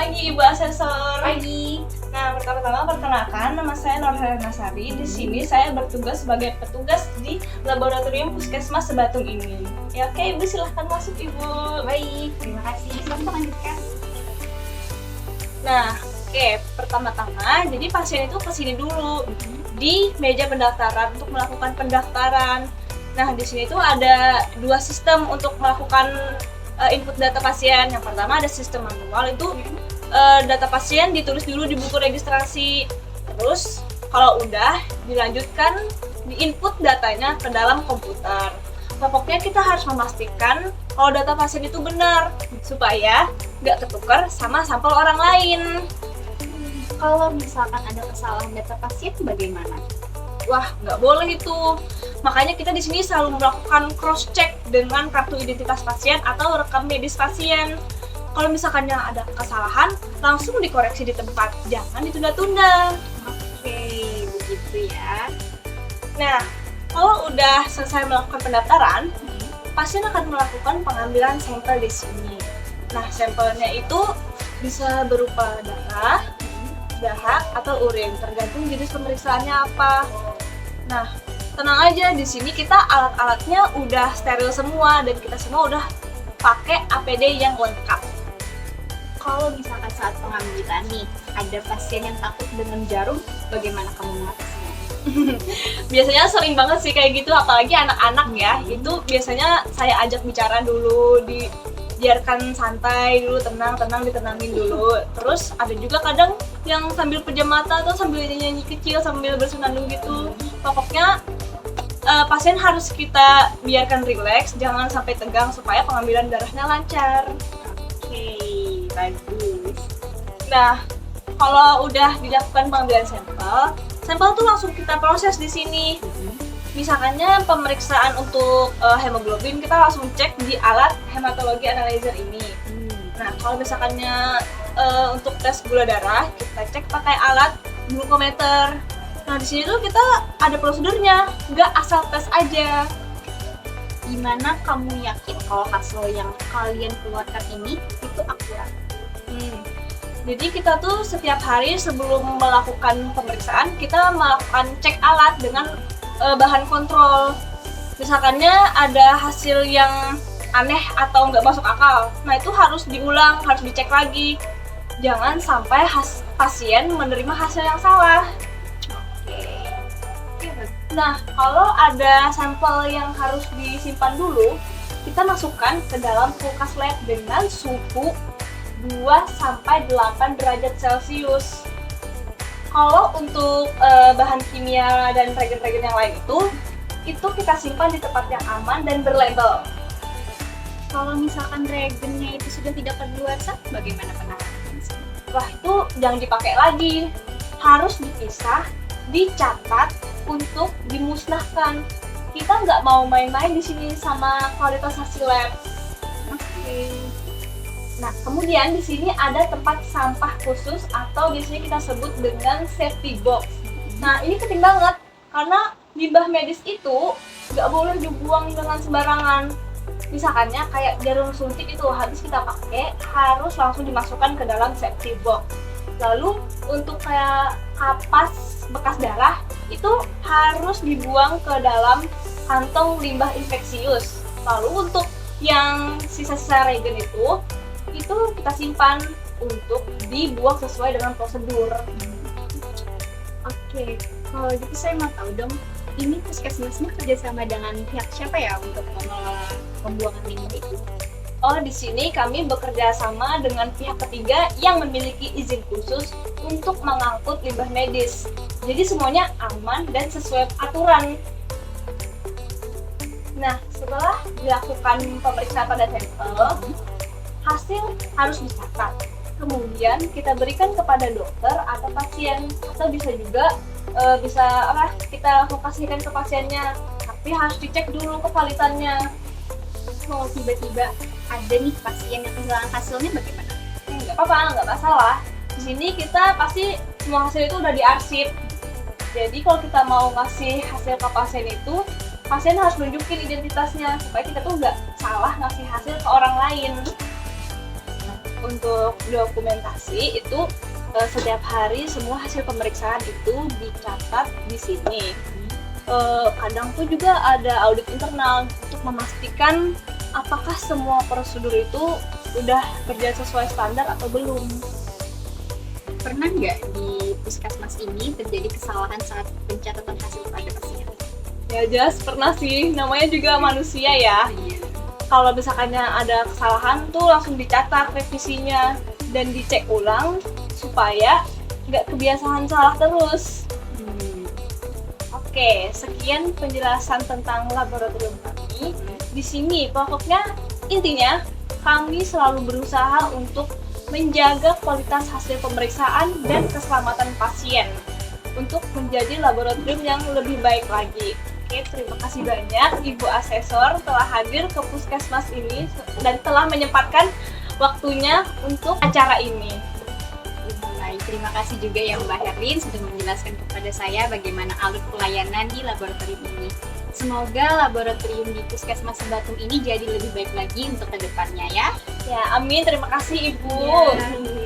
pagi Ibu Asesor. Pagi. Nah, pertama-tama perkenalkan, nama saya Nurhayati Nasari. Di sini saya bertugas sebagai petugas di Laboratorium Puskesmas Sebatung ini. Ya, oke Ibu, silahkan masuk Ibu. Baik, terima kasih. Silahkan lanjutkan. Nah, oke, pertama-tama, jadi pasien itu kesini dulu di meja pendaftaran untuk melakukan pendaftaran. Nah, di sini tuh ada dua sistem untuk melakukan input data pasien. Yang pertama ada sistem manual, itu data pasien ditulis dulu di buku registrasi. Terus kalau udah dilanjutkan di input datanya ke dalam komputer. Pokoknya kita harus memastikan kalau data pasien itu benar supaya nggak ketukar sama sampel orang lain. Kalau misalkan ada kesalahan data pasien bagaimana? Wah, nggak boleh itu. Makanya kita di sini selalu melakukan cross check dengan kartu identitas pasien atau rekam medis pasien. Kalau misalkannya ada kesalahan, langsung dikoreksi di tempat, jangan ditunda-tunda. Oke, begitu ya. Nah, kalau udah selesai melakukan pendaftaran, pasien akan melakukan pengambilan sampel di sini. Nah, sampelnya itu bisa berupa darah, dahak, atau urin, tergantung jenis pemeriksaannya apa. Nah, tenang aja, di sini kita alat-alatnya udah steril semua dan kita semua udah pakai APD yang lengkap. Kalau misalkan saat pengambilan nih, ada pasien yang takut dengan jarum, bagaimana kamu mengatasinya? Biasanya sering banget sih kayak gitu, apalagi anak-anak ya. Itu biasanya saya ajak bicara dulu, biarkan santai dulu, tenang, ditenangin dulu. Terus ada juga kadang yang sambil pejam mata atau sambil nyanyi kecil, sambil bersenandung gitu. Pokoknya pasien harus kita biarkan rileks, jangan sampai tegang supaya pengambilan darahnya lancar. Oke, bagus. Nah, kalau udah dilakukan pengambilan sampel tuh langsung kita proses di sini. Misalkannya pemeriksaan untuk hemoglobin, kita langsung cek di alat hematologi analyzer ini. Nah, kalau misalkannya untuk tes gula darah, kita cek pakai alat glukometer. Nah, di sini tuh kita ada prosedurnya, nggak asal tes aja. Gimana kamu yakin kalau hasil yang kalian keluarkan ini itu akurat? Jadi kita tuh setiap hari sebelum melakukan pemeriksaan, kita melakukan cek alat dengan bahan kontrol. Misalkannya ada hasil yang aneh atau nggak masuk akal, nah itu harus diulang, harus dicek lagi. Jangan sampai pasien menerima hasil yang salah. Nah, kalau ada sampel yang harus disimpan dulu, kita masukkan ke dalam kulkas lab dengan suhu 2-8 derajat Celcius. Kalau untuk bahan kimia dan reagen-reagen yang lain itu kita simpan di tempat yang aman dan berlabel. Kalau misalkan reagennya itu sudah tidak kadaluarsa, bagaimana penanganannya? Wah, itu jangan dipakai lagi. Harus dipisah, dicatat untuk dimusnahkan. Kita nggak mau main-main di sini sama kualitas hasil lab. Oke. Nah, kemudian di sini ada tempat sampah khusus atau biasanya kita sebut dengan safety box. Nah, ini penting banget karena limbah medis itu nggak boleh dibuang dengan sembarangan. Misalkannya kayak jarum suntik itu habis kita pakai, harus langsung dimasukkan ke dalam safety box. Lalu untuk kayak kapas bekas darah itu harus dibuang ke dalam kantong limbah infeksius. Lalu untuk yang sisa-sisa reagen itu kita simpan untuk dibuang sesuai dengan prosedur. Oke, kalau gitu saya mau tahu dong, ini puskesmasnya kerjasama dengan pihak siapa ya untuk mengelola pembuangan limbah itu? Oh, di sini kami bekerja sama dengan pihak ketiga yang memiliki izin khusus untuk mengangkut limbah medis. Jadi semuanya aman dan sesuai aturan. Nah, setelah dilakukan pemeriksaan pada sampel, hasil harus dicatat. Kemudian kita berikan kepada dokter atau pasien, atau bisa juga kita lokasikan ke pasiennya. Tapi harus dicek dulu kevalitannya. Kalau tiba-tiba ada nih pasien yang kehilangan hasilnya bagaimana? Nggak apa-apa, nggak masalah. Di sini kita pasti semua hasil itu udah diarsip. Jadi kalau kita mau ngasih hasil ke pasien itu, pasien harus nunjukin identitasnya supaya kita tuh nggak salah ngasih hasil ke orang lain. untuk dokumentasi itu setiap hari semua hasil pemeriksaan itu dicatat di sini. Kadang tuh juga ada audit internal untuk memastikan apakah semua prosedur itu udah berjalan sesuai standar atau belum. Pernah nggak di puskesmas ini terjadi kesalahan saat pencatatan hasil pada pasien? Ya jelas pernah sih, namanya juga manusia ya. Iya. Kalau misalkannya ada kesalahan tuh langsung dicatat revisinya dan dicek ulang supaya nggak kebiasaan salah terus. Oke, sekian penjelasan tentang laboratorium kami. Di sini pokoknya intinya kami selalu berusaha untuk menjaga kualitas hasil pemeriksaan dan keselamatan pasien untuk menjadi laboratorium yang lebih baik lagi. Oke, terima kasih banyak Ibu Asesor telah hadir ke puskesmas ini dan telah menyempatkan waktunya untuk acara ini. Baik, terima kasih juga ya Mbak Herlin sudah menjelaskan kepada saya bagaimana alur pelayanan di laboratorium ini. Semoga laboratorium di Puskesmas Sebatung ini jadi lebih baik lagi untuk kedepannya ya. Ya, amin. Terima kasih Ibu. Ya.